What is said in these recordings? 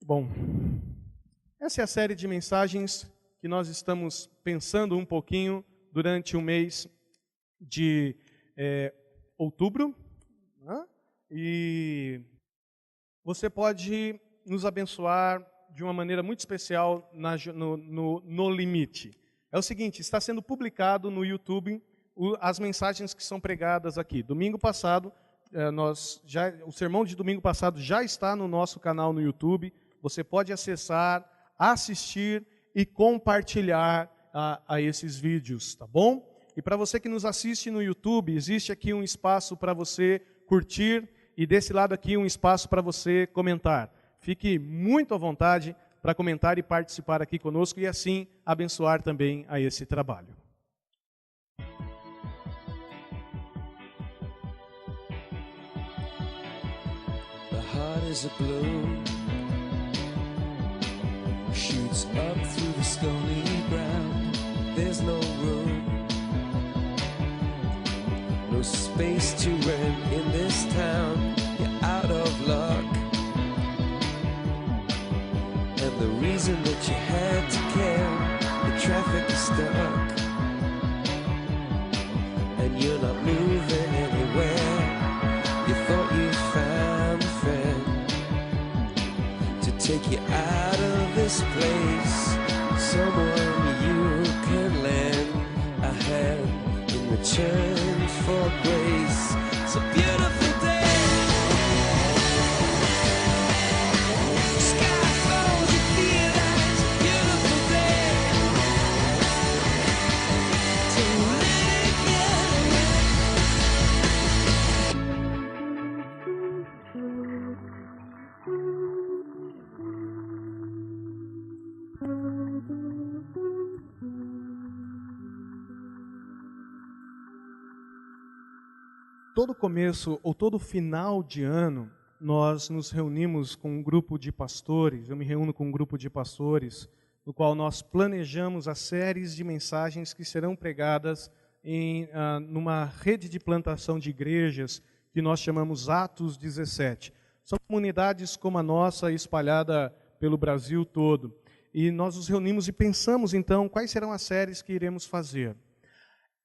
Bom, essa é a série de mensagens que nós estamos pensando um pouquinho durante o mês de outubro. Né? E você pode nos abençoar de uma maneira muito especial no Limite. É o seguinte, está sendo publicado no YouTube as mensagens que são pregadas aqui. Domingo passado, o sermão de domingo passado já está no nosso canal no YouTube. Você pode acessar, assistir e compartilhar a esses vídeos, tá bom? E para você que nos assiste no YouTube, existe aqui um espaço para você curtir e desse lado aqui um espaço para você comentar. Fique muito à vontade para comentar e participar aqui conosco e assim abençoar também a esse trabalho. The heart is a blue, shoots up through the stony ground. There's no room, no space to rent in this town. You're out of luck, and the reason that you had to care, the traffic is stuck, and you're not moving anywhere. You thought you found a friend to take you out of this place, someone you can lend a hand in return for grace. It's a beautiful day. Sky falls, you feel that it's a beautiful day to live again. Todo começo ou todo final de ano, nós nos reunimos com um grupo de pastores, eu me reúno com um grupo de pastores, no qual nós planejamos as séries de mensagens que serão pregadas numa rede de plantação de igrejas que nós chamamos Atos 17. São comunidades como a nossa, espalhada pelo Brasil todo. E nós nos reunimos e pensamos, então, quais serão as séries que iremos fazer.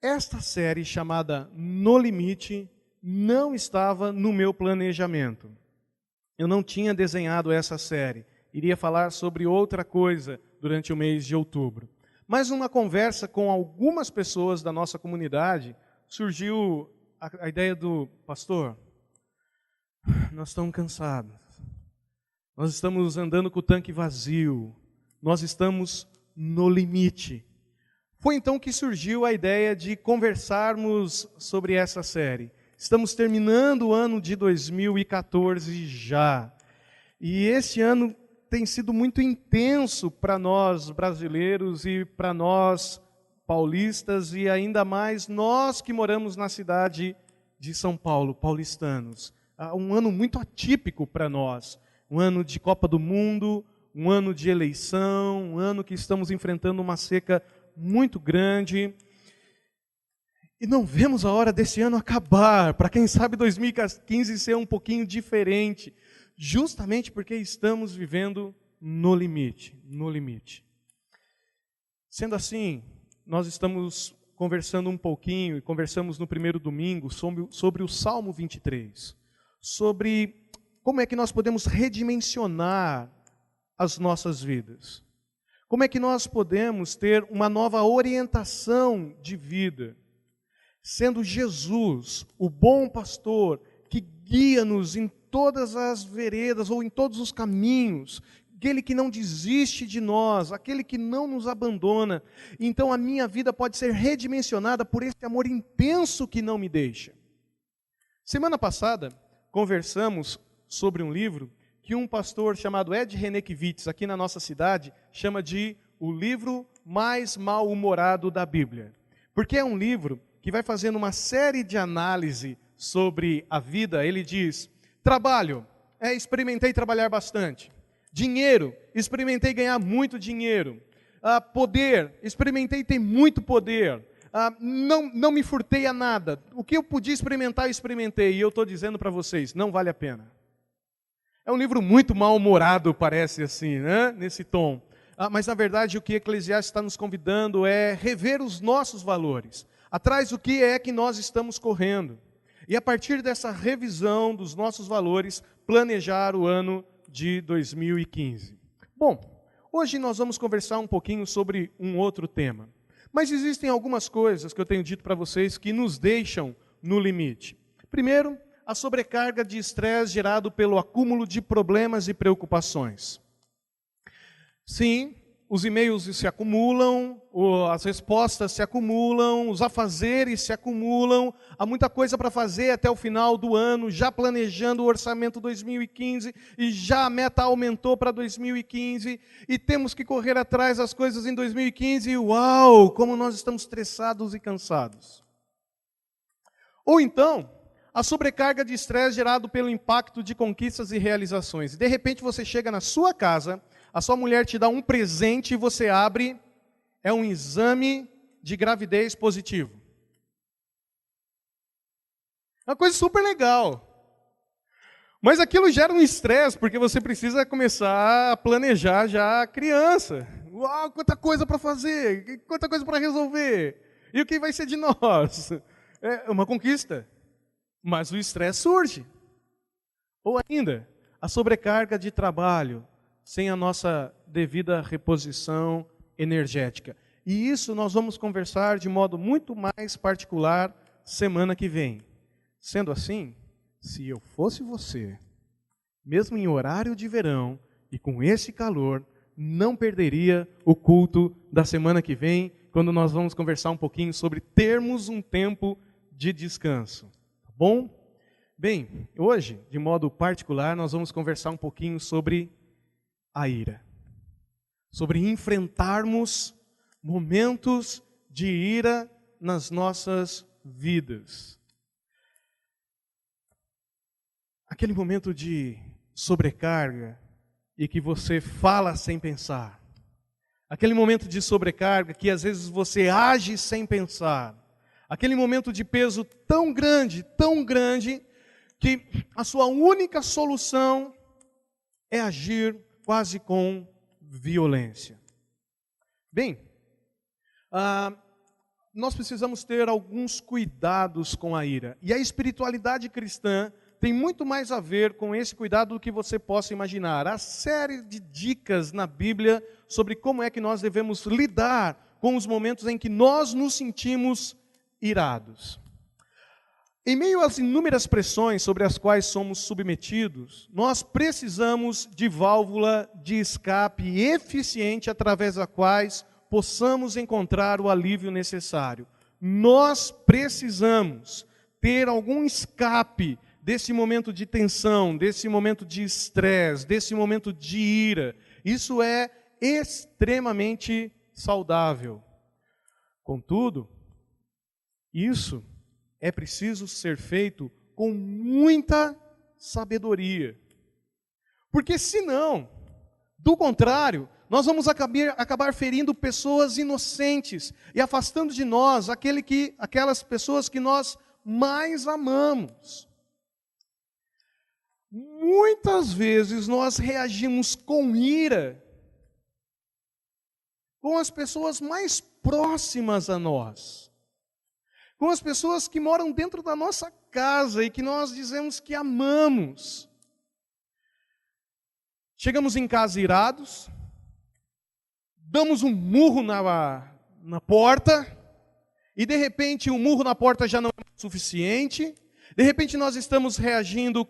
Esta série, chamada No Limite, não estava no meu planejamento. Eu não tinha desenhado essa série. Iria falar sobre outra coisa durante o mês de outubro. Mas numa conversa com algumas pessoas da nossa comunidade, surgiu a ideia do pastor, nós estamos cansados. Nós estamos andando com o tanque vazio. Nós estamos no limite. Foi então que surgiu a ideia de conversarmos sobre essa série. Estamos terminando o ano de 2014 já. E esse ano tem sido muito intenso para nós brasileiros e para nós paulistas e ainda mais nós que moramos na cidade de São Paulo, paulistanos. Um ano muito atípico para nós. Um ano de Copa do Mundo, um ano de eleição, um ano que estamos enfrentando uma seca muito grande. E não vemos a hora desse ano acabar, para quem sabe 2015 ser um pouquinho diferente, justamente porque estamos vivendo no limite, no limite. Sendo assim, nós estamos conversando um pouquinho, e conversamos no primeiro domingo, sobre o Salmo 23, sobre como é que nós podemos redimensionar as nossas vidas. Como é que nós podemos ter uma nova orientação de vida, sendo Jesus, o bom pastor, que guia-nos em todas as veredas ou em todos os caminhos, aquele que não desiste de nós, aquele que não nos abandona. Então a minha vida pode ser redimensionada por esse amor intenso que não me deixa. Semana passada, conversamos sobre um livro que um pastor chamado Ed Renekiewicz, aqui na nossa cidade, chama de o livro mais mal-humorado da Bíblia. Porque é um livro que vai fazendo uma série de análise sobre a vida. Ele diz, trabalho, experimentei trabalhar bastante. Dinheiro, experimentei ganhar muito dinheiro. Poder, experimentei ter muito poder. Não me furtei a nada. O que eu podia experimentar, eu experimentei. E eu estou dizendo para vocês, não vale a pena. É um livro muito mal-humorado, parece assim, né? Nesse tom. Mas, na verdade, o que Eclesiastes está nos convidando é rever os nossos valores. Atrás do que é que nós estamos correndo. E, a partir dessa revisão dos nossos valores, planejar o ano de 2015. Bom, hoje nós vamos conversar um pouquinho sobre um outro tema. Mas existem algumas coisas que eu tenho dito para vocês que nos deixam no limite. Primeiro, a sobrecarga de estresse gerado pelo acúmulo de problemas e preocupações. Sim, os e-mails se acumulam, as respostas se acumulam, os afazeres se acumulam, há muita coisa para fazer até o final do ano, já planejando o orçamento 2015, e já a meta aumentou para 2015, e temos que correr atrás das coisas em 2015, e uau, como nós estamos estressados e cansados. Ou então, a sobrecarga de estresse gerado pelo impacto de conquistas e realizações. De repente você chega na sua casa, a sua mulher te dá um presente e você abre, é um exame de gravidez positivo. É uma coisa super legal. Mas aquilo gera um estresse, porque você precisa começar a planejar já a criança. Uau, quanta coisa para fazer, quanta coisa para resolver. E o que vai ser de nós? É uma conquista. Mas o estresse surge. Ou ainda, a sobrecarga de trabalho, sem a nossa devida reposição energética. E isso nós vamos conversar de modo muito mais particular semana que vem. Sendo assim, se eu fosse você, mesmo em horário de verão e com esse calor, não perderia o culto da semana que vem, quando nós vamos conversar um pouquinho sobre termos um tempo de descanso. Tá bom? Bem, hoje, de modo particular, nós vamos conversar um pouquinho sobre a ira. Sobre enfrentarmos momentos de ira nas nossas vidas. Aquele momento de sobrecarga e que você fala sem pensar. Aquele momento de sobrecarga que às vezes você age sem pensar. Aquele momento de peso tão grande, que a sua única solução é agir quase com violência. Bem, nós precisamos ter alguns cuidados com a ira. E a espiritualidade cristã tem muito mais a ver com esse cuidado do que você possa imaginar. Há série de dicas na Bíblia sobre como é que nós devemos lidar com os momentos em que nós nos sentimos irados. Em meio às inúmeras pressões sobre as quais somos submetidos, nós precisamos de válvula de escape eficiente através da quais possamos encontrar o alívio necessário. Nós precisamos ter algum escape desse momento de tensão, desse momento de estresse, desse momento de ira. Isso é extremamente saudável. Contudo, isso é preciso ser feito com muita sabedoria. Porque senão, do contrário, nós vamos acabar ferindo pessoas inocentes e afastando de nós aquelas pessoas que nós mais amamos. Muitas vezes nós reagimos com ira com as pessoas mais próximas a nós. Com as pessoas que moram dentro da nossa casa e que nós dizemos que amamos. Chegamos em casa irados, damos um murro na porta, e de repente o murro na porta já não é suficiente, de repente nós estamos reagindo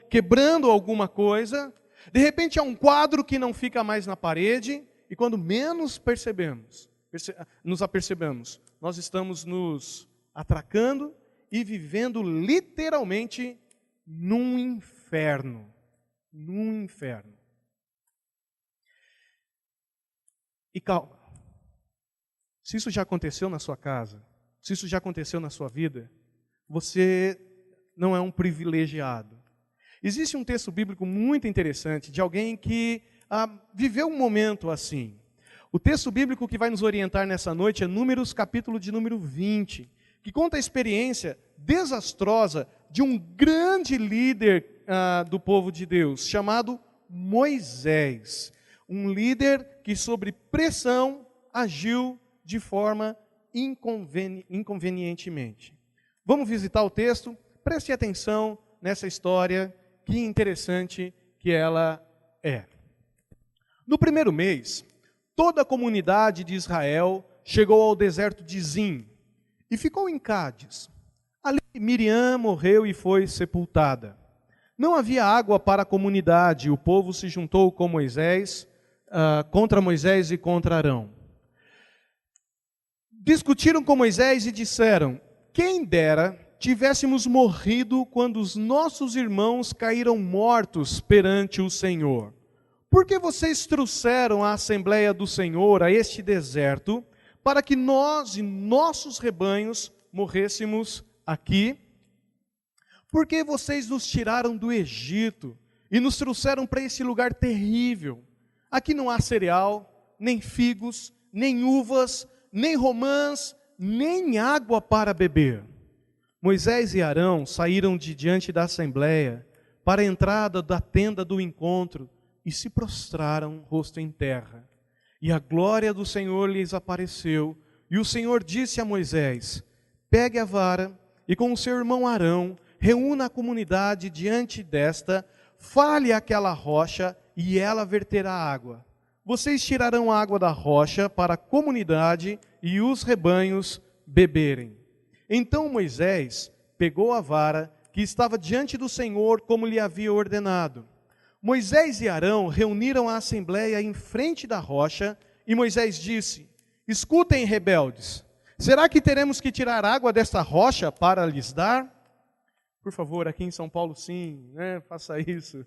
quebrando alguma coisa, de repente há um quadro que não fica mais na parede, e quando menos nos apercebemos, nós estamos nos atracando e vivendo literalmente num inferno. Num inferno. E calma. Se isso já aconteceu na sua casa, se isso já aconteceu na sua vida, você não é um privilegiado. Existe um texto bíblico muito interessante de alguém que viveu um momento assim. O texto bíblico que vai nos orientar nessa noite é Números, capítulo de número 20, que conta a experiência desastrosa de um grande líder do povo de Deus, chamado Moisés. Um líder que, sob pressão, agiu de forma inconvenientemente. Vamos visitar o texto? Preste atenção nessa história, que interessante que ela é. No primeiro mês, toda a comunidade de Israel chegou ao deserto de Zim e ficou em Cádiz. Ali Miriam morreu e foi sepultada. Não havia água para a comunidade, o povo se juntou com Moisés, contra Moisés e contra Arão. Discutiram com Moisés e disseram: quem dera tivéssemos morrido quando os nossos irmãos caíram mortos perante o Senhor. Por que vocês trouxeram a Assembleia do Senhor a este deserto, para que nós e nossos rebanhos morrêssemos aqui? Por que vocês nos tiraram do Egito e nos trouxeram para esse lugar terrível? Aqui não há cereal, nem figos, nem uvas, nem romãs, nem água para beber. Moisés e Arão saíram de diante da Assembleia para a entrada da tenda do encontro e se prostraram rosto em terra. E a glória do Senhor lhes apareceu. E o Senhor disse a Moisés: pegue a vara e com o seu irmão Arão, reúna a comunidade diante desta, fale àquela rocha e ela verterá água. Vocês tirarão água da rocha para a comunidade e os rebanhos beberem. Então Moisés pegou a vara que estava diante do Senhor como lhe havia ordenado. Moisés e Arão reuniram a assembleia em frente da rocha, e Moisés disse: escutem, rebeldes, será que teremos que tirar água desta rocha para lhes dar? Por favor, aqui em São Paulo sim, né? Faça isso.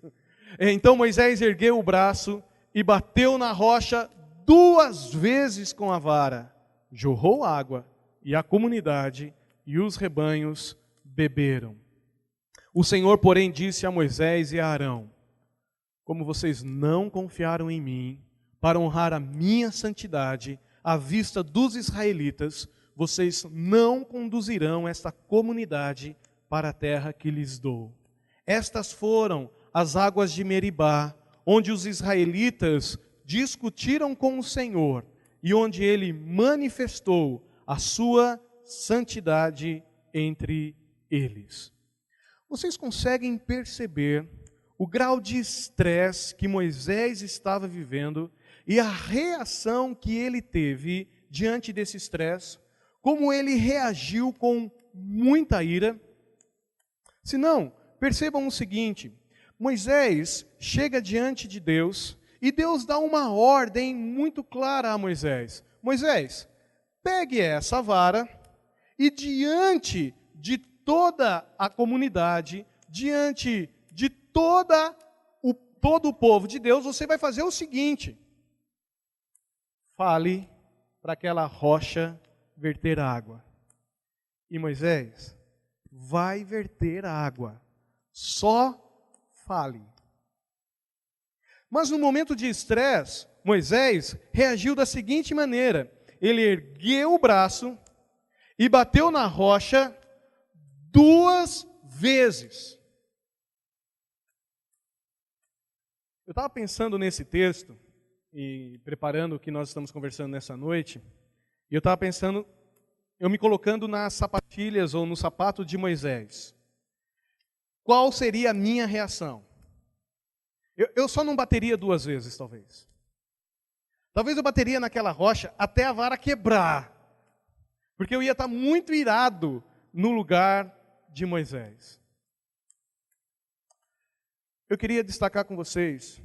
Então Moisés ergueu o braço e bateu na rocha 2 vezes com a vara. Jorrou água, e a comunidade e os rebanhos beberam. O Senhor, porém, disse a Moisés e a Arão: como vocês não confiaram em mim, para honrar a minha santidade à vista dos israelitas, vocês não conduzirão esta comunidade para a terra que lhes dou. Estas foram as águas de Meribá, onde os israelitas discutiram com o Senhor, e onde ele manifestou a sua santidade entre eles. Vocês conseguem perceber o grau de estresse que Moisés estava vivendo e a reação que ele teve diante desse estresse, como ele reagiu com muita ira? Se não, percebam o seguinte: Moisés chega diante de Deus e Deus dá uma ordem muito clara a Moisés. Moisés, pegue essa vara e diante de toda a comunidade, diante de todo o povo de Deus, você vai fazer o seguinte: fale para aquela rocha verter água. E Moisés vai verter água, só fale. Mas no momento de estresse, Moisés reagiu da seguinte maneira: ele ergueu o braço e bateu na rocha 2 vezes. Eu estava pensando nesse texto e preparando o que nós estamos conversando nessa noite, e eu estava pensando, eu me colocando nas sapatilhas ou no sapato de Moisés. Qual seria a minha reação? Eu só não bateria 2 vezes, talvez. Talvez eu bateria naquela rocha até a vara quebrar, porque eu ia estar muito irado no lugar de Moisés. Eu queria destacar com vocês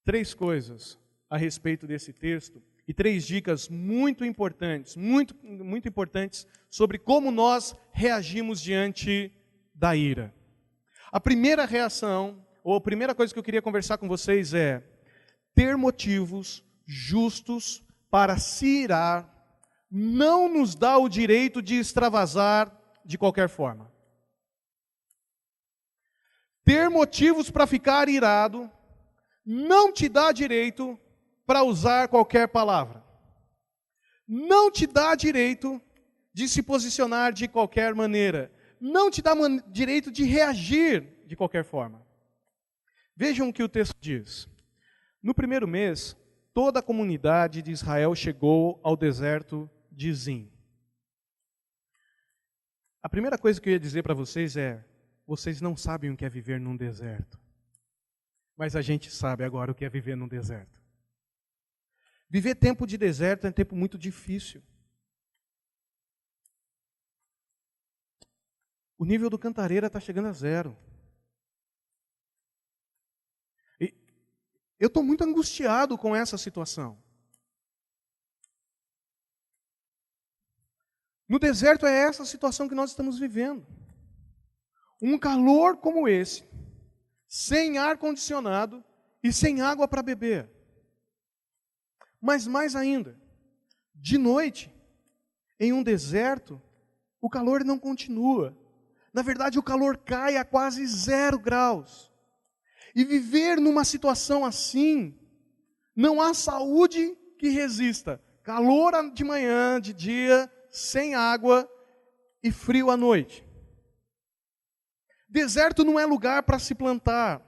3 coisas a respeito desse texto e 3 dicas muito importantes sobre como nós reagimos diante da ira. A primeira reação, ou a primeira coisa que eu queria conversar com vocês é: ter motivos justos para se irar não nos dá o direito de extravasar de qualquer forma. Ter motivos para ficar irado não te dá direito para usar qualquer palavra. Não te dá direito de se posicionar de qualquer maneira. não te dá direito de reagir de qualquer forma. Vejam o que o texto diz. No primeiro mês, toda a comunidade de Israel chegou ao deserto de Zim. A primeira coisa que eu ia dizer para vocês é: vocês não sabem o que é viver num deserto. Mas a gente sabe agora o que é viver num deserto. Viver tempo de deserto é um tempo muito difícil. O nível do Cantareira está chegando a 0. E eu estou muito angustiado com essa situação. No deserto é essa situação que nós estamos vivendo. Um calor como esse, sem ar-condicionado e sem água para beber. Mas mais ainda, de noite, em um deserto, o calor não continua. Na verdade, o calor cai a quase 0 graus. E viver numa situação assim, não há saúde que resista. Calor de manhã, de dia, sem água e frio à noite. Deserto não é lugar para se plantar.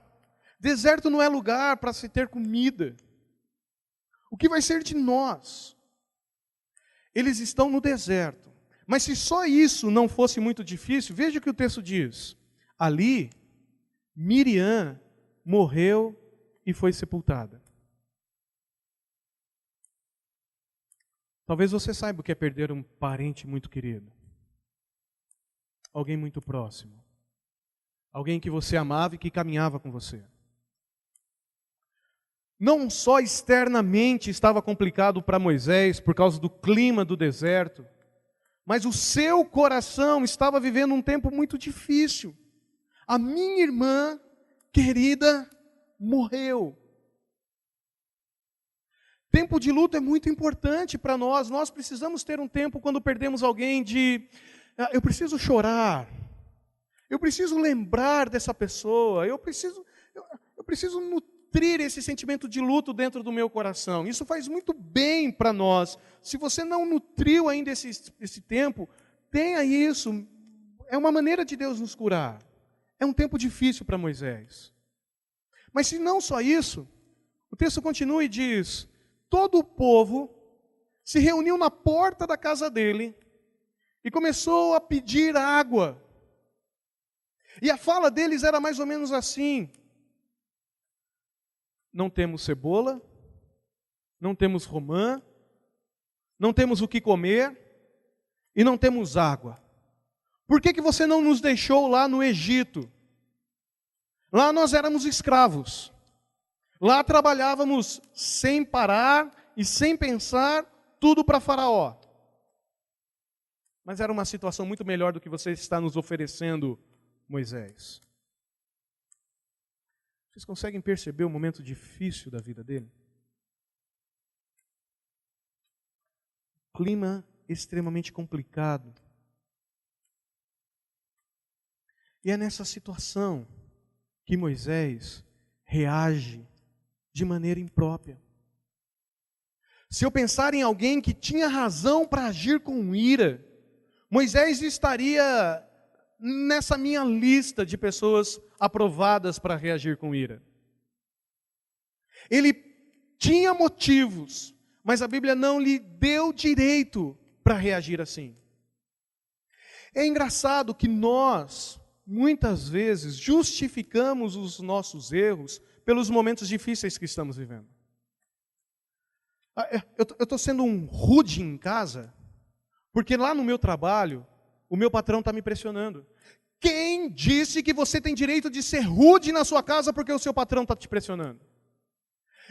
Deserto não é lugar para se ter comida. O que vai ser de nós? Eles estão no deserto. Mas se só isso não fosse muito difícil, veja o que o texto diz. Ali, Miriam morreu e foi sepultada. Talvez você saiba o que é perder um parente muito querido. Alguém muito próximo. Alguém que você amava e que caminhava com você. Não só externamente estava complicado para Moisés por causa do clima do deserto, mas o seu coração estava vivendo um tempo muito difícil. A minha irmã querida morreu. Tempo de luto é muito importante para nós. Nós precisamos ter um tempo quando perdemos alguém eu preciso chorar. Eu preciso lembrar dessa pessoa. Eu preciso nutrir esse sentimento de luto dentro do meu coração. Isso faz muito bem para nós. Se você não nutriu ainda esse tempo, tenha isso. É uma maneira de Deus nos curar. É um tempo difícil para Moisés. Mas se não só isso, o texto continua e diz: todo o povo se reuniu na porta da casa dele e começou a pedir água. E a fala deles era mais ou menos assim: não temos cebola, não temos romã, não temos o que comer e não temos água. Por que você não nos deixou lá no Egito? Lá nós éramos escravos. Lá trabalhávamos sem parar e sem pensar, tudo para Faraó. Mas era uma situação muito melhor do que você está nos oferecendo, Moisés. Vocês conseguem perceber o momento difícil da vida dele? Clima extremamente complicado. E é nessa situação que Moisés reage de maneira imprópria. Se eu pensar em alguém que tinha razão para agir com ira, Moisés estaria nessa minha lista de pessoas aprovadas para reagir com ira. Ele tinha motivos, mas a Bíblia não lhe deu direito para reagir assim. É engraçado que nós, muitas vezes, justificamos os nossos erros pelos momentos difíceis que estamos vivendo. Eu estou sendo um rude em casa, porque lá no meu trabalho, o meu patrão está me pressionando. Quem disse que você tem direito de ser rude na sua casa porque o seu patrão está te pressionando?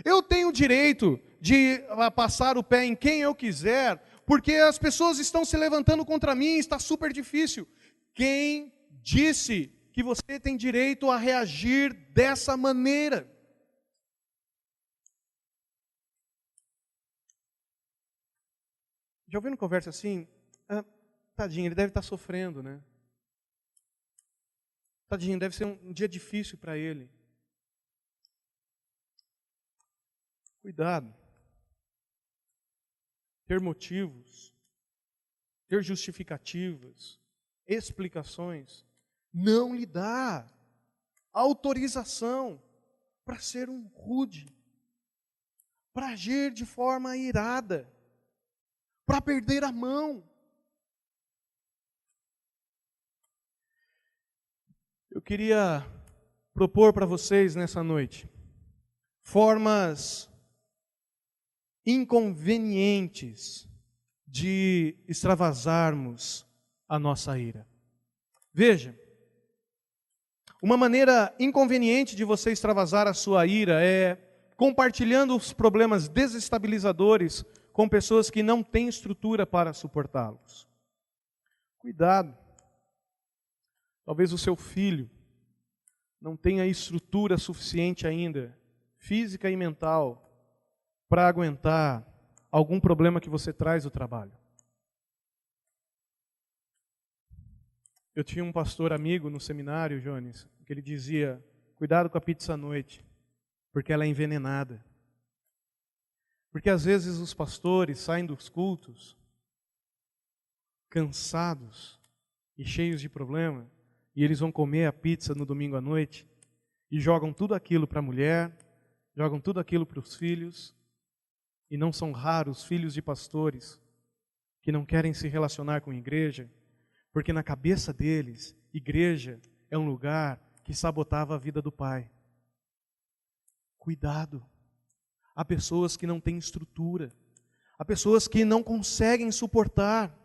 Eu tenho direito de passar o pé em quem eu quiser, porque as pessoas estão se levantando contra mim, está super difícil. Quem disse que você tem direito a reagir dessa maneira? Já ouviram conversa assim? Tadinho, ele deve estar sofrendo, né? Tadinho, deve ser um dia difícil para ele. Cuidado. Ter motivos, ter justificativas, explicações, não lhe dá autorização para ser um rude, para agir de forma irada, para perder a mão. Eu queria propor para vocês nessa noite formas inconvenientes de extravasarmos a nossa ira. Veja, uma maneira inconveniente de você extravasar a sua ira é compartilhando os problemas desestabilizadores com pessoas que não têm estrutura para suportá-los. Cuidado. Talvez o seu filho não tenha estrutura suficiente ainda, física e mental, para aguentar algum problema que você traz do trabalho. Eu tinha um pastor amigo no seminário, Jones, que ele dizia, cuidado com a pizza à noite, porque ela é envenenada. Porque às vezes os pastores saem dos cultos cansados e cheios de problema, e eles vão comer a pizza no domingo à noite e jogam tudo aquilo para a mulher, jogam tudo aquilo para os filhos, e não são raros filhos de pastores que não querem se relacionar com a igreja, porque na cabeça deles, igreja é um lugar que sabotava a vida do pai. Cuidado. Há pessoas que não têm estrutura. Há pessoas que não conseguem suportar.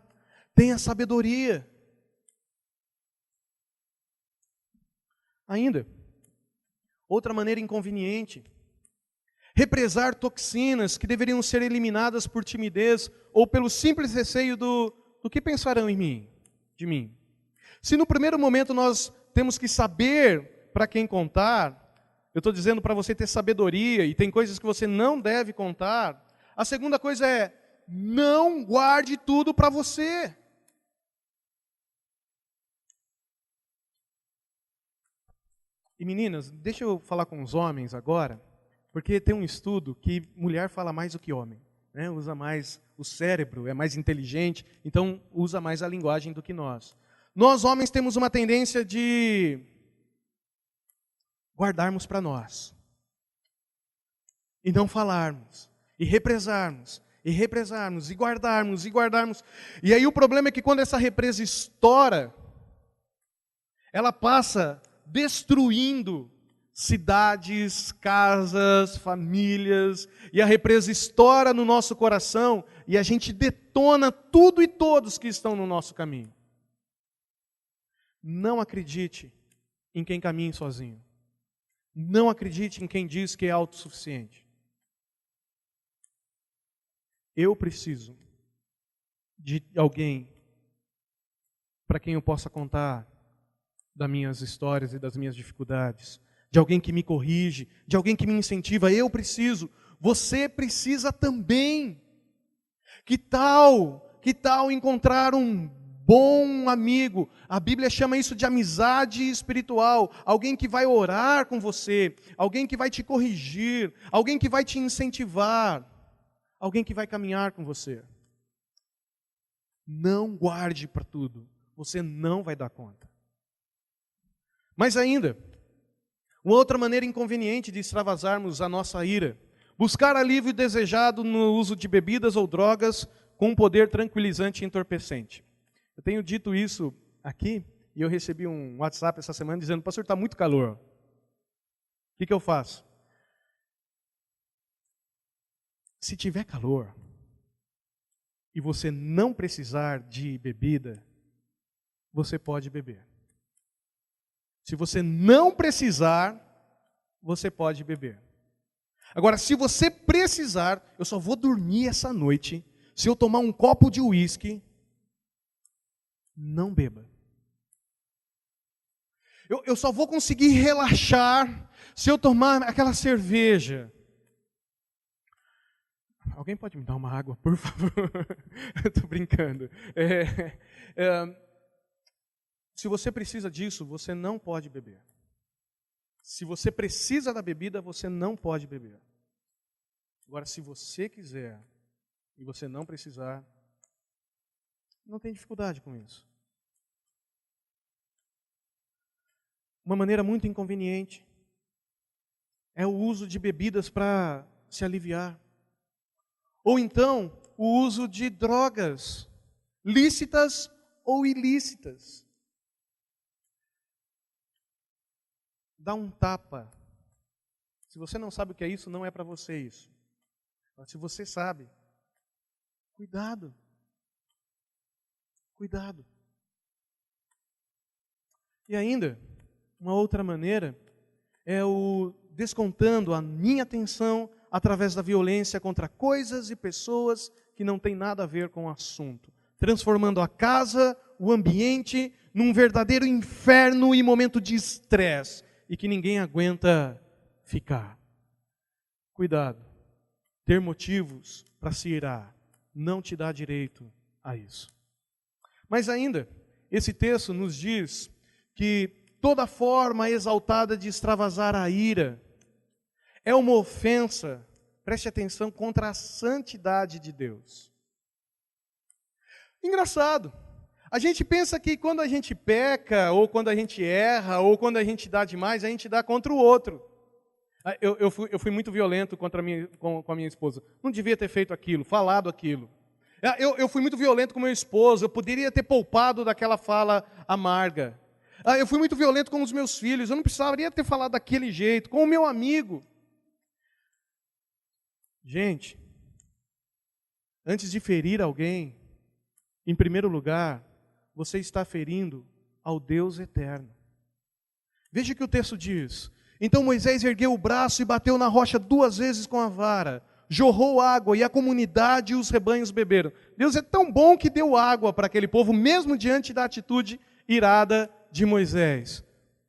Tenha sabedoria. Ainda, outra maneira inconveniente, represar toxinas que deveriam ser eliminadas por timidez ou pelo simples receio do que pensarão de mim. Se no primeiro momento nós temos que saber para quem contar, eu estou dizendo para você ter sabedoria e tem coisas que você não deve contar, a segunda coisa é, não guarde tudo para você. E meninas, deixa eu falar com os homens agora, porque tem um estudo que mulher fala mais do que homem, né? Usa mais o cérebro, é mais inteligente, então usa mais a linguagem do que nós. Nós homens temos uma tendência de guardarmos para nós, e não falarmos, e represarmos, e guardarmos. E aí o problema é que quando essa represa estoura, ela passa destruindo cidades, casas, famílias, e a represa estoura no nosso coração e a gente detona tudo e todos que estão no nosso caminho. Não acredite em quem caminha sozinho. Não acredite em quem diz que é autossuficiente. Eu preciso de alguém para quem eu possa contar das minhas histórias e das minhas dificuldades, de alguém que me corrige, de alguém que me incentiva. Eu preciso, você precisa também. Que tal encontrar um bom amigo? A Bíblia chama isso de amizade espiritual, alguém que vai orar com você, alguém que vai te corrigir, alguém que vai te incentivar, alguém que vai caminhar com você. Não guarde para tudo, você não vai dar conta. Mas ainda, uma outra maneira inconveniente de extravasarmos a nossa ira, buscar alívio desejado no uso de bebidas ou drogas com um poder tranquilizante e entorpecente. Eu tenho dito isso aqui, e eu recebi um WhatsApp essa semana dizendo, pastor, está muito calor. O que eu faço? Se tiver calor, e você não precisar de bebida, você pode beber. Se você não precisar, você pode beber. Agora, se você precisar, eu só vou dormir essa noite se eu tomar um copo de uísque, não beba. Eu só vou conseguir relaxar se eu tomar aquela cerveja. Alguém pode me dar uma água, por favor? Estou brincando. Se você precisa disso, você não pode beber. Se você precisa da bebida, você não pode beber. Agora, se você quiser e você não precisar, não tem dificuldade com isso. uma maneira muito inconveniente. É o uso de bebidas para se aliviar. Ou então, o uso de drogas, lícitas ou ilícitas. Dá um tapa. Se você não sabe o que é isso, não é para você isso. Mas se você sabe, cuidado. Cuidado. E ainda, uma outra maneira é o descontando a minha atenção através da violência contra coisas e pessoas que não têm nada a ver com o assunto, transformando a casa, o ambiente, num verdadeiro inferno e momento de estresse, e que ninguém aguenta ficar. Cuidado. Ter motivos para se irar não te dá direito a isso. Mas ainda, esse texto nos diz que toda forma exaltada de extravasar a ira é uma ofensa, preste atenção, contra a santidade de Deus. Engraçado. A gente pensa que quando a gente peca, ou quando a gente erra, ou quando a gente dá demais, a gente dá contra o outro. Eu fui muito violento com a minha esposa. Não devia ter feito aquilo, falado aquilo. Eu fui muito violento com meu esposo, eu poderia ter poupado daquela fala amarga. Eu fui muito violento com os meus filhos, eu não precisaria ter falado daquele jeito, com o meu amigo. Gente, antes de ferir alguém, em primeiro lugar, você está ferindo ao Deus eterno. Veja que o texto diz: então Moisés ergueu o braço e bateu na rocha 2 vezes com a vara, jorrou água e a comunidade e os rebanhos beberam. Deus é tão bom que deu água para aquele povo, mesmo diante da atitude irada de Moisés.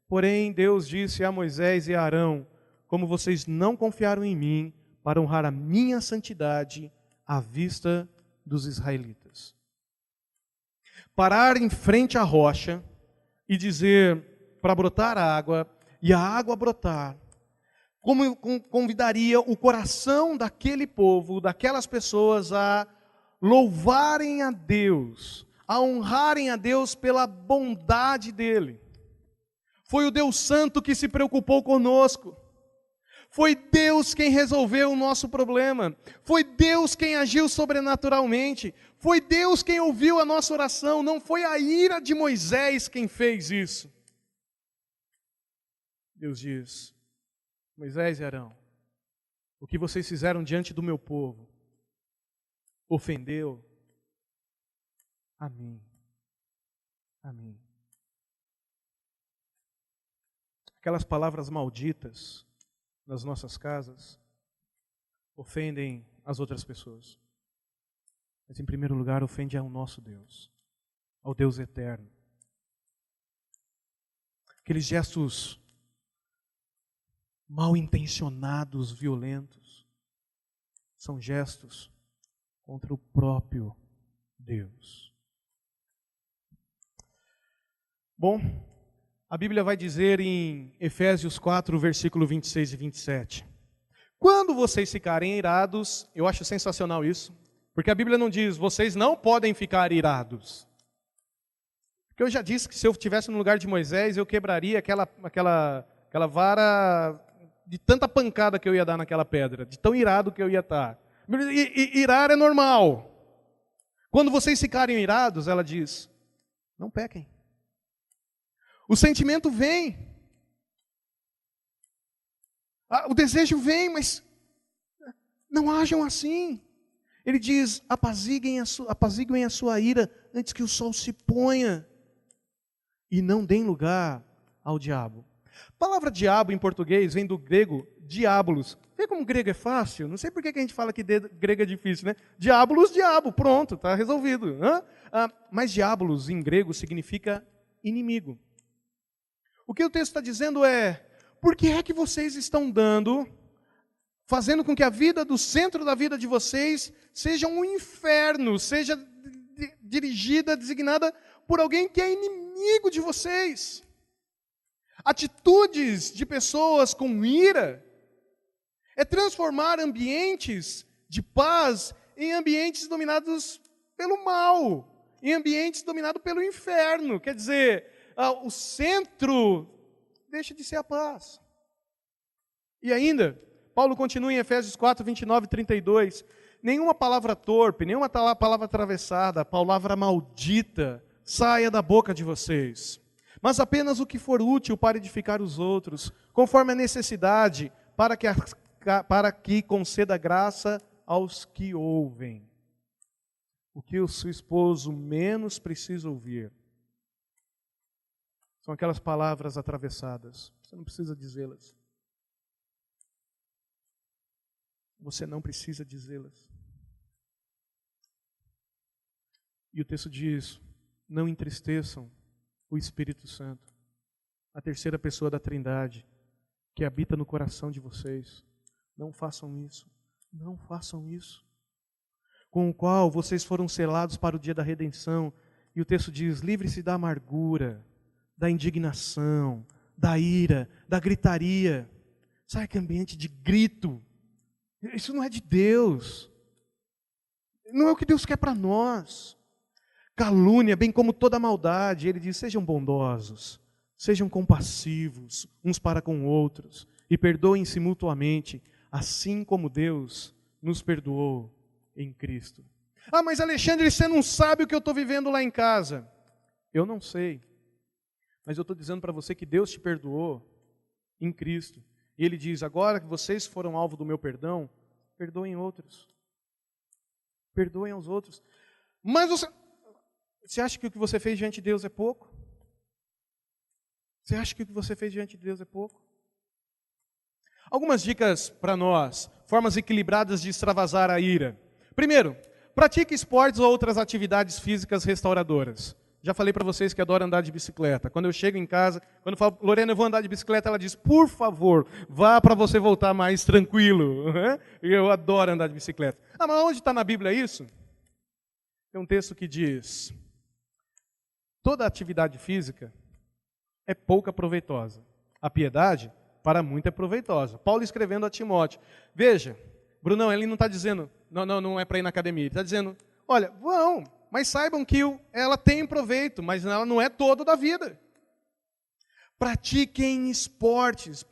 Porém, Deus disse a Moisés e a Arão: como vocês não confiaram em mim para honrar a minha santidade à vista dos israelitas. Parar em frente à rocha e dizer para brotar água, e a água brotar, como convidaria o coração daquele povo, daquelas pessoas a louvarem a Deus, a honrarem a Deus pela bondade dEle. Foi o Deus Santo que se preocupou conosco. Foi Deus quem resolveu o nosso problema. Foi Deus quem agiu sobrenaturalmente. Foi Deus quem ouviu a nossa oração. Não foi a ira de Moisés quem fez isso. Deus diz: Moisés e Arão, o que vocês fizeram diante do meu povo ofendeu a mim. A mim. Aquelas palavras malditas nas nossas casas ofendem as outras pessoas. Mas em primeiro lugar ofende ao nosso Deus, ao Deus eterno. Aqueles gestos mal intencionados, violentos, são gestos contra o próprio Deus. Bom, a Bíblia vai dizer em Efésios 4, versículo 26 e 27. Quando vocês ficarem irados, eu acho sensacional isso, porque a Bíblia não diz, vocês não podem ficar irados. Porque eu já disse que se eu estivesse no lugar de Moisés, eu quebraria aquela vara de tanta pancada que eu ia dar naquela pedra, de tão irado que eu ia estar. Irar é normal. Quando vocês ficarem irados, ela diz, não pequem. O sentimento vem. O desejo vem, mas não hajam assim. Ele diz, apaziguem a sua ira antes que o sol se ponha. E não deem lugar ao diabo. A palavra diabo em português vem do grego diabolos. Vê como grego é fácil? Não sei por que a gente fala que grego é difícil, né? Diabolos, diabo, pronto, está resolvido. Mas diabolos em grego significa inimigo. O que o texto está dizendo é, por que é que vocês estão fazendo com que a vida do centro da vida de vocês seja um inferno, seja dirigida, designada por alguém que é inimigo de vocês? Atitudes de pessoas com ira é transformar ambientes de paz em ambientes dominados pelo mal, em ambientes dominados pelo inferno. Quer dizer, o centro deixa de ser a paz. E ainda, Paulo continua em Efésios 4, 29 e 32. Nenhuma palavra torpe, nenhuma palavra atravessada, palavra maldita, saia da boca de vocês. Mas apenas o que for útil para edificar os outros, conforme a necessidade, para que conceda graça aos que ouvem. O que o seu esposo menos precisa ouvir são aquelas palavras atravessadas. Você não precisa dizê-las. Você não precisa dizê-las. E o texto diz: não entristeçam o Espírito Santo, a terceira pessoa da Trindade, que habita no coração de vocês. Não façam isso. Não façam isso. Com o qual vocês foram selados para o dia da redenção. E o texto diz: livre-se da amargura, da indignação, da ira, da gritaria. Sabe que ambiente de grito? Isso não é de Deus. Não é o que Deus quer para nós. Calúnia, bem como toda maldade. Ele diz: sejam bondosos, sejam compassivos uns para com outros e perdoem-se mutuamente, assim como Deus nos perdoou em Cristo. Ah, mas Alexandre, você não sabe o que eu estou vivendo lá em casa. Eu não sei. Mas eu estou dizendo para você que Deus te perdoou em Cristo. E Ele diz: agora que vocês foram alvo do meu perdão, perdoem outros. Perdoem aos outros. Mas você acha que o que você fez diante de Deus é pouco? Você acha que o que você fez diante de Deus é pouco? Algumas dicas para nós, formas equilibradas de extravasar a ira. Primeiro, pratique esportes ou outras atividades físicas restauradoras. Já falei para vocês que adoro andar de bicicleta. Quando eu chego em casa, quando eu falo: Lorena, eu vou andar de bicicleta, ela diz: por favor, vá para você voltar mais tranquilo. E eu adoro andar de bicicleta. Ah, mas onde está na Bíblia isso? Tem um texto que diz: toda atividade física é pouca proveitosa. A piedade, para muito, é proveitosa. Paulo escrevendo a Timóteo. Veja, Brunão, ele não está dizendo, não é para ir na academia. Ele está dizendo: olha, vão, mas saibam que ela tem proveito, mas ela não é todo da vida. Pratiquem esportes,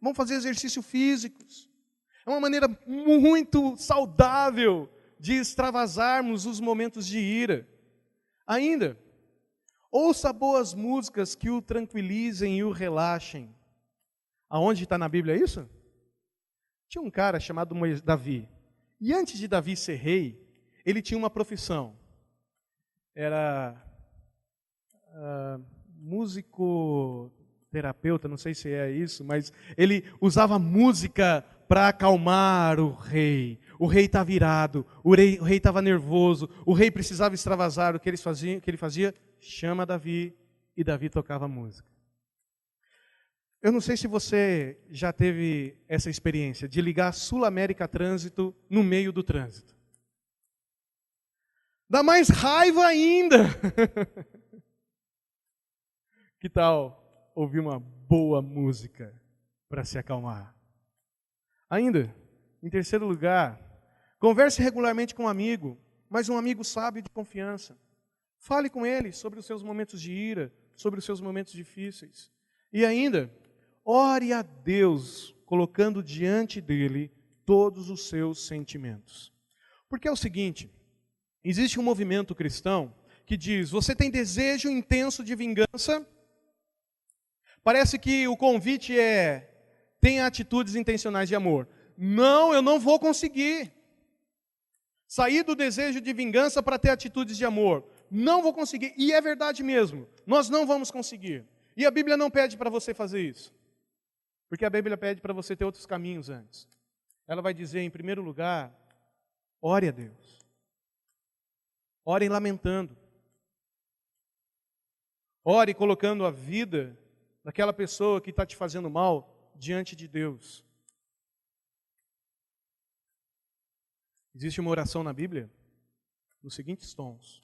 vão fazer exercícios físicos. É uma maneira muito saudável de extravasarmos os momentos de ira. Ainda, ouça boas músicas que o tranquilizem e o relaxem. Aonde está na Bíblia isso? Tinha um cara chamado Davi. E antes de Davi ser rei, ele tinha uma profissão. Era musicoterapeuta, não sei se é isso, mas ele usava música para acalmar o rei. O rei estava virado, o rei estava nervoso, o rei precisava extravasar. O que ele fazia? Chama Davi, e Davi tocava música. Eu não sei se você já teve essa experiência de ligar Sul América Trânsito no meio do trânsito. Dá mais raiva ainda. Que tal ouvir uma boa música para se acalmar? Ainda, em terceiro lugar, converse regularmente com um amigo, mas um amigo sábio e de confiança. Fale com ele sobre os seus momentos de ira, sobre os seus momentos difíceis. E ainda, ore a Deus, colocando diante dele todos os seus sentimentos. Porque é o seguinte: existe um movimento cristão que diz: você tem desejo intenso de vingança? Parece que o convite é: tenha atitudes intencionais de amor. Não, eu não vou conseguir sair do desejo de vingança para ter atitudes de amor. Não vou conseguir. E é verdade mesmo, nós não vamos conseguir. E a Bíblia não pede para você fazer isso. Porque a Bíblia pede para você ter outros caminhos antes. Ela vai dizer, em primeiro lugar, ore a Deus. Orem lamentando. Ore colocando a vida daquela pessoa que está te fazendo mal diante de Deus. Existe uma oração na Bíblia nos seguintes tons: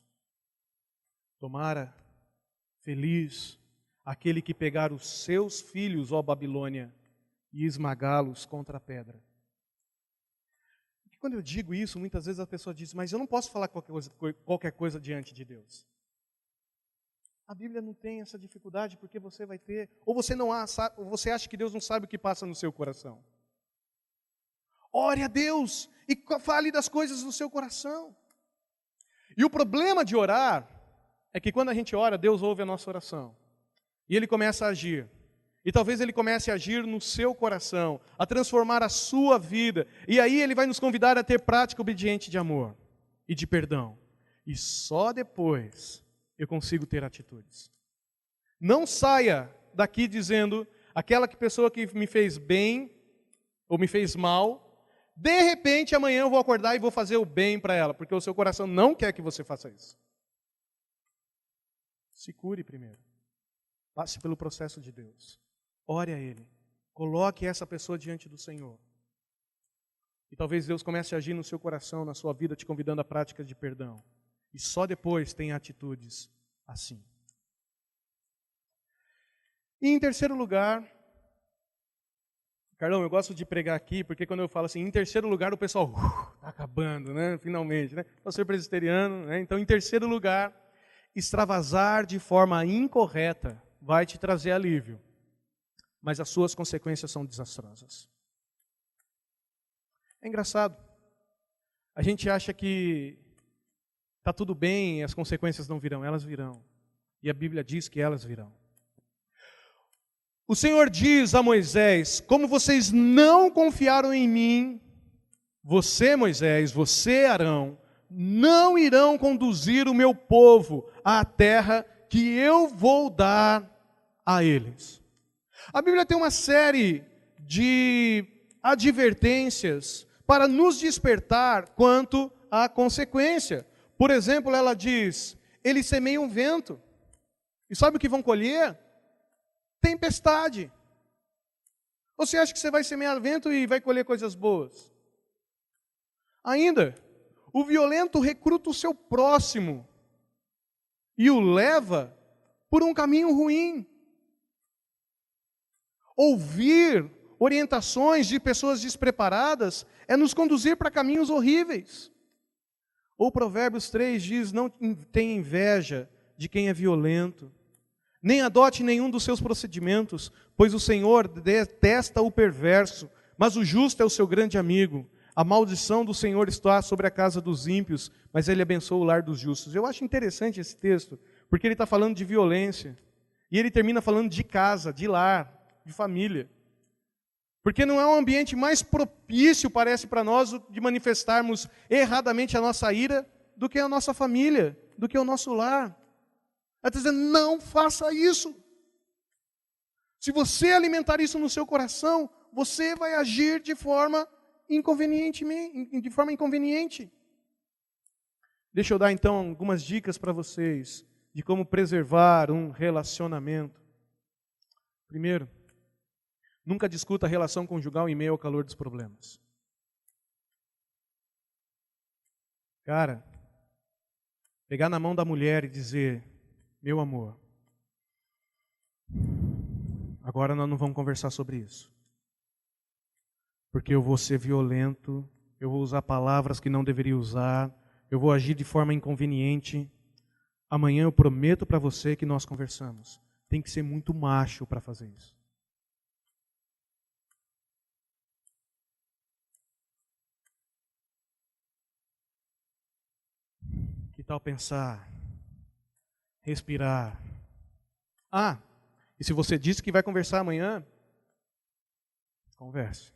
tomara feliz aquele que pegar os seus filhos, ó Babilônia, e esmagá-los contra a pedra. E quando eu digo isso, muitas vezes a pessoa diz: mas eu não posso falar qualquer coisa diante de Deus. A Bíblia não tem essa dificuldade porque você vai ter. Ou você não ou você acha que Deus não sabe o que passa no seu coração. Ore a Deus e fale das coisas do seu coração. E o problema de orar é que quando a gente ora, Deus ouve a nossa oração. E Ele começa a agir. E talvez Ele comece a agir no seu coração, a transformar a sua vida. E aí Ele vai nos convidar a ter prática obediente de amor e de perdão. E só depois eu consigo ter atitudes. Não saia daqui dizendo, aquela pessoa que me fez bem ou me fez mal, de repente amanhã eu vou acordar e vou fazer o bem para ela, porque o seu coração não quer que você faça isso. Se cure primeiro. Passe pelo processo de Deus. Ore a Ele. Coloque essa pessoa diante do Senhor. E talvez Deus comece a agir no seu coração, na sua vida, te convidando à prática de perdão. E só depois tem atitudes assim. E em terceiro lugar, Carlão, eu gosto de pregar aqui, porque quando eu falo assim, em terceiro lugar, o pessoal, está acabando, né? Finalmente, né? Pastor presbiteriano, né? Então, em terceiro lugar, extravasar de forma incorreta vai te trazer alívio, mas as suas consequências são desastrosas. É engraçado. A gente acha que está tudo bem e as consequências não virão. Elas virão. E a Bíblia diz que elas virão. O Senhor diz a Moisés, como vocês não confiaram em mim, você, Moisés, você, Arão, não irão conduzir o meu povo à terra que eu vou dar a eles. A Bíblia tem uma série de advertências para nos despertar quanto à consequência. Por exemplo, ela diz, eles semeiam vento. E sabe o que vão colher? Tempestade. Você acha que você vai semear vento e vai colher coisas boas? Ainda, o violento recruta o seu próximo e o leva por um caminho ruim. Ouvir orientações de pessoas despreparadas é nos conduzir para caminhos horríveis. Ou Provérbios 3 diz, não tenha inveja de quem é violento, nem adote nenhum dos seus procedimentos, pois o Senhor detesta o perverso, mas o justo é o seu grande amigo. A maldição do Senhor está sobre a casa dos ímpios, mas Ele abençoa o lar dos justos. Eu acho interessante esse texto, porque ele está falando de violência, e ele termina falando de casa, de lar, de família. Porque não é um ambiente mais propício, parece para nós, de manifestarmos erradamente a nossa ira, do que a nossa família, do que o nosso lar. Ela está dizendo, não faça isso. Se você alimentar isso no seu coração, você vai agir de forma inconveniente. Deixa eu dar então algumas dicas para vocês de como preservar um relacionamento. Primeiro, nunca discuta a relação conjugal em meio ao calor dos problemas. Cara, pegar na mão da mulher e dizer, meu amor, agora nós não vamos conversar sobre isso. Porque eu vou ser violento, eu vou usar palavras que não deveria usar, eu vou agir de forma inconveniente. Amanhã eu prometo para você que nós conversamos. Tem que ser muito macho para fazer isso. Que tal pensar? Respirar. E se você disse que vai conversar amanhã, converse.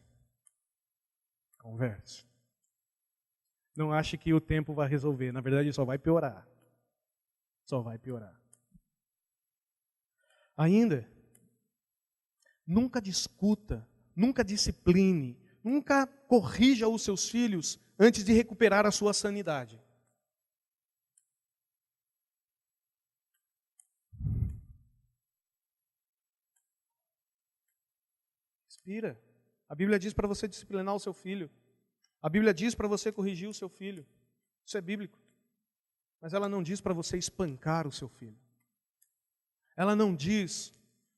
Converse. Não ache que o tempo vai resolver. Na verdade, só vai piorar. Só vai piorar. Ainda, nunca discuta, nunca discipline, nunca corrija os seus filhos antes de recuperar a sua sanidade. Respira. A Bíblia diz para você disciplinar o seu filho. A Bíblia diz para você corrigir o seu filho. Isso é bíblico. Mas ela não diz para você espancar o seu filho. Ela não diz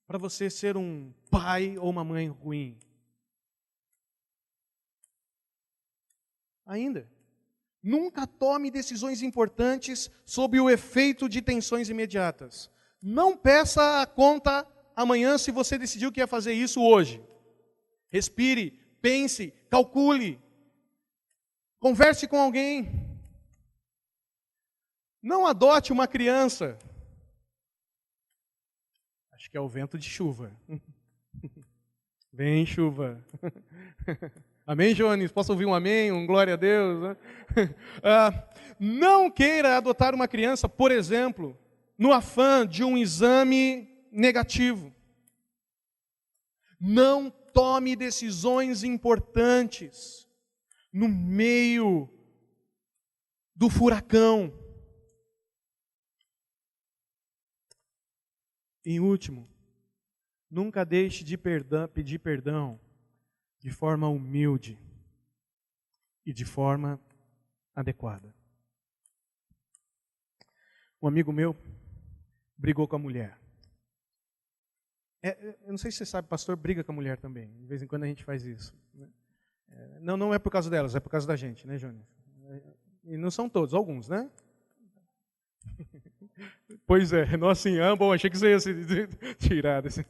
para você ser um pai ou uma mãe ruim. Ainda, nunca tome decisões importantes sob o efeito de tensões imediatas. Não peça a conta amanhã se você decidiu que ia fazer isso hoje. Respire, pense, calcule. Converse com alguém. Não adote uma criança. Acho que é o vento de chuva. Vem chuva. Amém, Jones? Posso ouvir um amém? Um glória a Deus? Né? Não queira adotar uma criança, por exemplo, no afã de um exame negativo. Não tome decisões importantes no meio do furacão. Em último, nunca deixe de pedir perdão de forma humilde e de forma adequada. Um amigo meu brigou com a mulher. Eu não sei se você sabe, pastor briga com a mulher também. De vez em quando a gente faz isso. Não é por causa delas, é por causa da gente, né, Jones? E não são todos, alguns, né? Pois é, nós sim, bom, achei que você ia se tirar desse...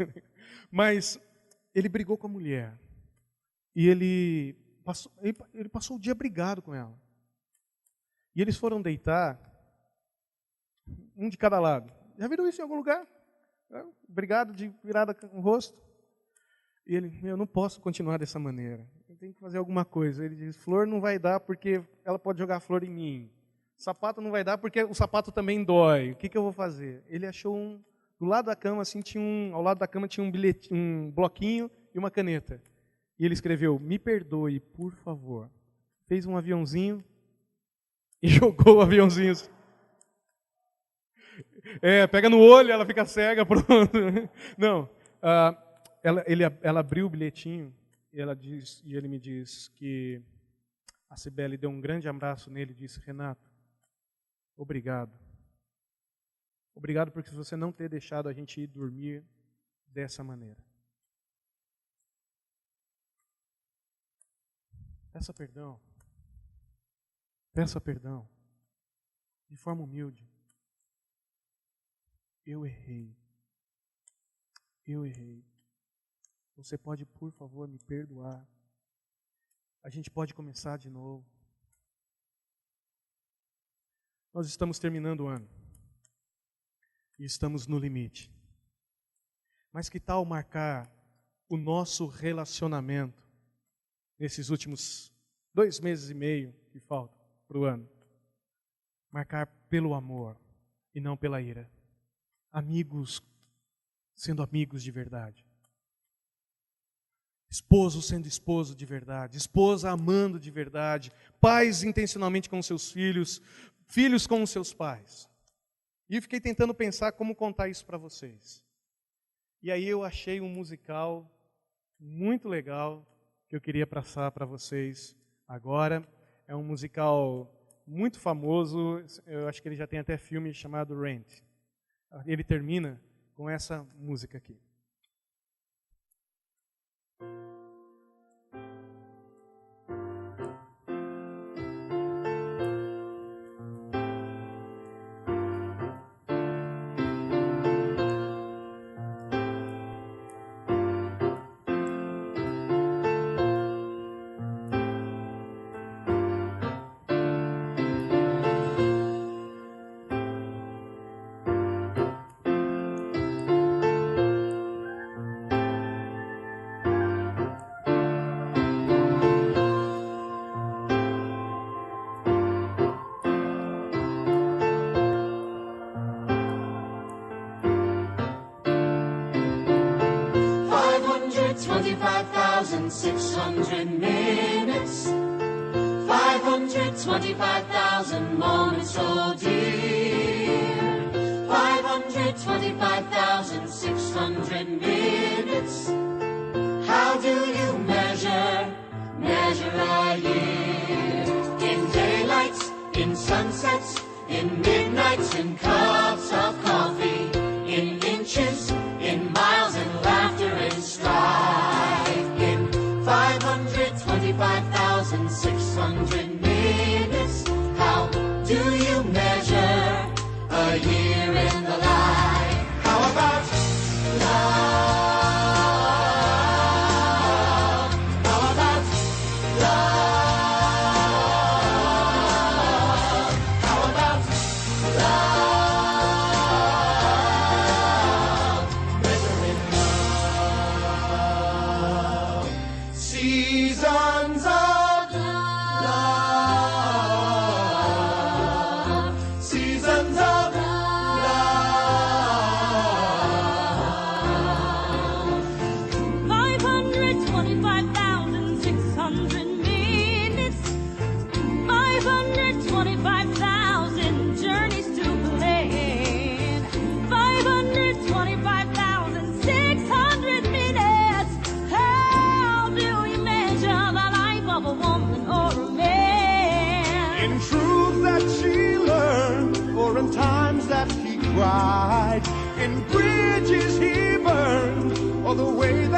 Mas ele brigou com a mulher. E ele passou o dia brigado com ela. E eles foram deitar, um de cada lado. Já viram isso em algum lugar? Brigado, de virada com o rosto. E ele, eu não posso continuar dessa maneira. Eu tenho que fazer alguma coisa. Ele diz, flor não vai dar porque ela pode jogar flor em mim. Sapato não vai dar porque o sapato também dói. O que eu vou fazer? Ele achou do lado da cama, assim, ao lado da cama tinha um bloquinho e uma caneta. E ele escreveu, me perdoe, por favor. Fez um aviãozinho e jogou o aviãozinho. Pega no olho, ela fica cega, pronto. Não, ela abriu o bilhetinho e ele me diz que a Cibele deu um grande abraço nele e disse, Renato, obrigado. Obrigado por você não ter deixado a gente ir dormir dessa maneira. Peça perdão. Peça perdão. De forma humilde. Eu errei. Você pode, por favor, me perdoar? A gente pode começar de novo. Nós estamos terminando o ano. E estamos no limite. Mas que tal marcar o nosso relacionamento nesses últimos 2 meses e meio que faltam para o ano? Marcar pelo amor e não pela ira. Amigos sendo amigos de verdade. Esposo sendo esposo de verdade. Esposa amando de verdade. Pais intencionalmente com seus filhos. Filhos com os seus pais. E eu fiquei tentando pensar como contar isso para vocês. E aí eu achei um musical muito legal que eu queria passar para vocês agora. É um musical muito famoso. Eu acho que ele já tem até filme chamado Rent. Ele termina com essa música aqui. minutes, 525,000 moments, oh dear, 525,600 minutes. How do you measure a year? In daylights, in sunsets, in midnights, in cups of coffee, in inches, in miles, in laughter, in strife, in 525,600 minutes. How do you measure a year in the life?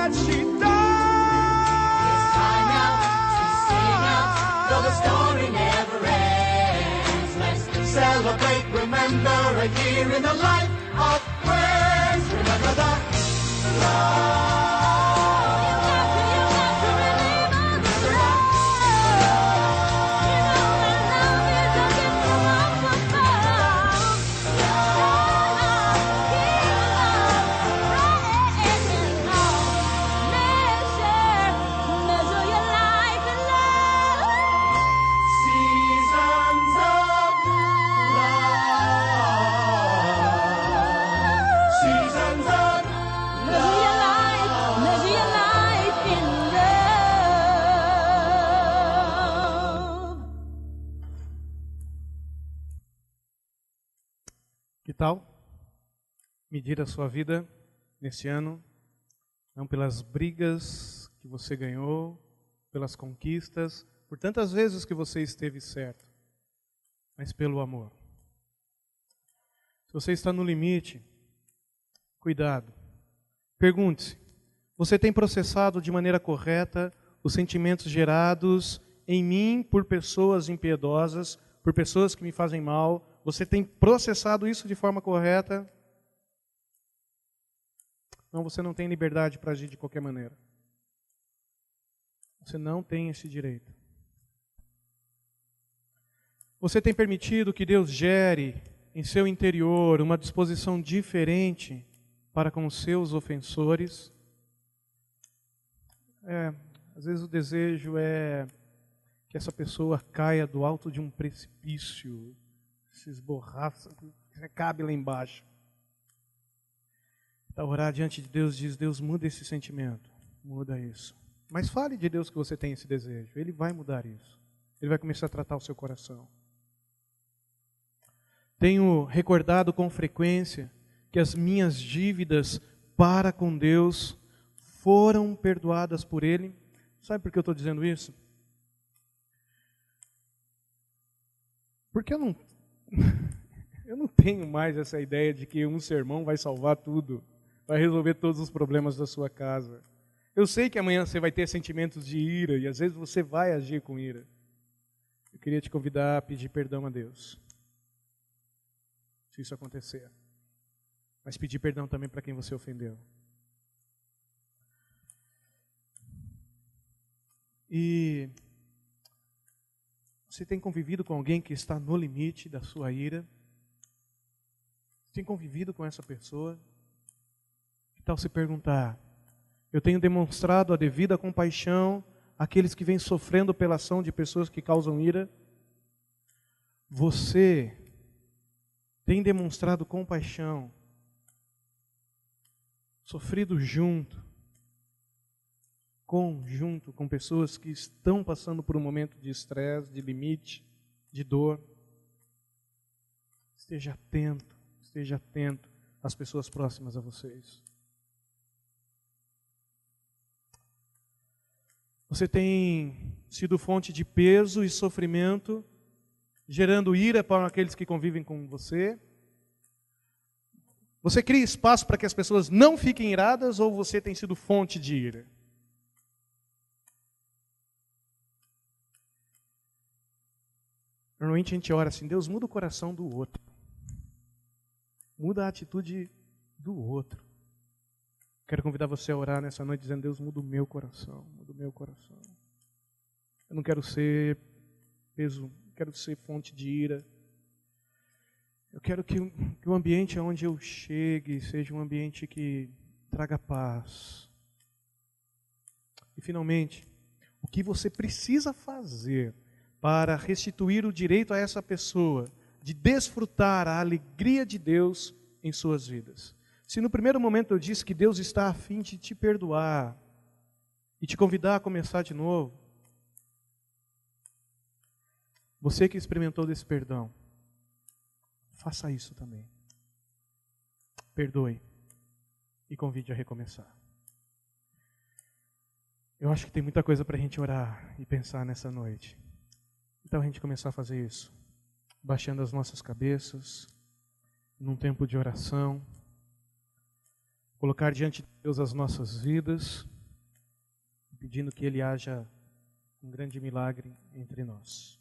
that she died. It's time now to sing out, though the story never ends. Let's celebrate, remember a year in the life of friends. Remember the love. Que tal medir a sua vida nesse ano, não pelas brigas que você ganhou, pelas conquistas, por tantas vezes que você esteve certo, mas pelo amor. Se você está no limite, cuidado. Pergunte-se, você tem processado de maneira correta os sentimentos gerados em mim por pessoas impiedosas, por pessoas que me fazem mal? Você tem processado isso de forma correta? Não, você não tem liberdade para agir de qualquer maneira. Você não tem esse direito. Você tem permitido que Deus gere em seu interior uma disposição diferente para com os seus ofensores? Às vezes o desejo é que essa pessoa caia do alto de um precipício, se esborraça, cabe lá embaixo. Então, orar diante de Deus diz: Deus, muda esse sentimento, muda isso. Mas fale de Deus que você tem esse desejo, Ele vai mudar isso. Ele vai começar a tratar o seu coração. Tenho recordado com frequência que as minhas dívidas para com Deus foram perdoadas por Ele. Sabe por que eu estou dizendo isso? Porque eu não tenho mais essa ideia de que um sermão vai salvar tudo, vai resolver todos os problemas da sua casa. Eu sei que amanhã você vai ter sentimentos de ira e às vezes você vai agir com ira. Eu queria te convidar a pedir perdão a Deus, se isso acontecer. Mas pedir perdão também para quem você ofendeu. E você tem convivido com alguém que está no limite da sua ira? Tem convivido com essa pessoa? Que tal se perguntar: eu tenho demonstrado a devida compaixão àqueles que vêm sofrendo pela ação de pessoas que causam ira? Você tem demonstrado compaixão, sofrido junto com pessoas que estão passando por um momento de estresse, de limite, de dor? Esteja atento às pessoas próximas a vocês. Você tem sido fonte de peso e sofrimento, gerando ira para aqueles que convivem com você? Você cria espaço para que as pessoas não fiquem iradas, ou você tem sido fonte de ira? Normalmente a gente ora assim: Deus, muda o coração do outro. Muda a atitude do outro. Quero convidar você a orar nessa noite dizendo: Deus, muda o meu coração, muda o meu coração. Eu não quero ser peso, quero ser fonte de ira. Eu quero que o ambiente onde eu chegue seja um ambiente que traga paz. E finalmente, o que você precisa fazer para restituir o direito a essa pessoa de desfrutar a alegria de Deus em suas vidas? Se no primeiro momento eu disse que Deus está a fim de te perdoar e te convidar a começar de novo, você que experimentou desse perdão, faça isso também. Perdoe e convide a recomeçar. Eu acho que tem muita coisa para a gente orar e pensar nessa noite. Então a gente começar a fazer isso, baixando as nossas cabeças, num tempo de oração, colocar diante de Deus as nossas vidas, pedindo que Ele haja um grande milagre entre nós.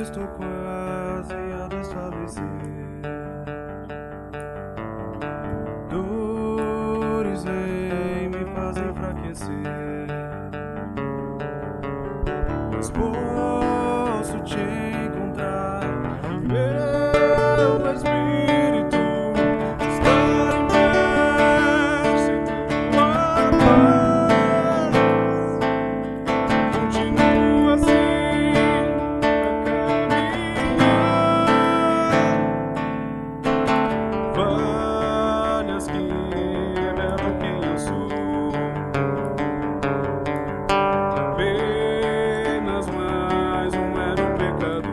Estou quase a desfalecer. Dores em me fazem enfraquecer, mas posso te encontrar. Meu espírito está em pé, sem tua paz. Continua assim a caminhar. Falhas que revelam quem eu sou, apenas mais um mero pecador.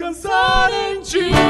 descansar em ti.